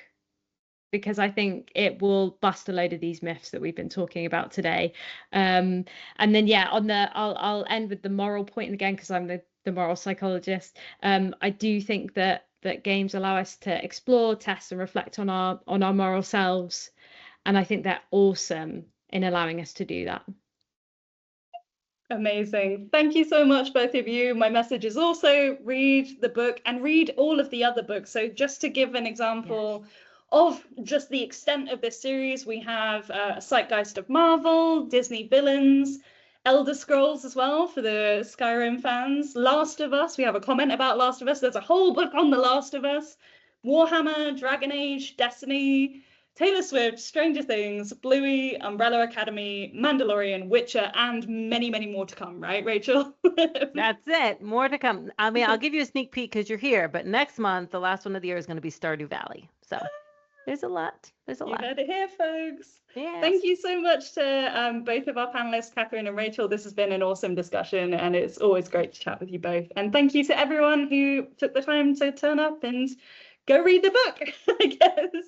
because I think it will bust a load of these myths that we've been talking about today. And then, yeah, I'll end with the moral point again, because I'm the moral psychologist. I do think that games allow us to explore, test, and reflect on our moral selves, and I think they're awesome in allowing us to do that. Amazing. Thank you so much, both of you. My message is also read the book and read all of the other books. So just to give an example of just the extent of this series, we have Psychgeist of Marvel, Disney Villains, Elder Scrolls as well for the Skyrim fans, Last of Us. We have a comment about Last of Us. There's a whole book on The Last of Us, Warhammer, Dragon Age, Destiny, Taylor Swift, Stranger Things, Bluey, Umbrella Academy, Mandalorian, Witcher, and many, many more to come, right, Rachel? That's it. More to come. I mean, I'll give you a sneak peek because you're here, but next month, the last one of the year is going to be Stardew Valley. So there's a lot. There's a lot. You heard it here, folks. Yes. Thank you so much to both of our panelists, Catherine and Rachel. This has been an awesome discussion, and it's always great to chat with you both. And thank you to everyone who took the time to turn up and go read the book, I guess.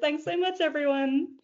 Thanks so much, everyone.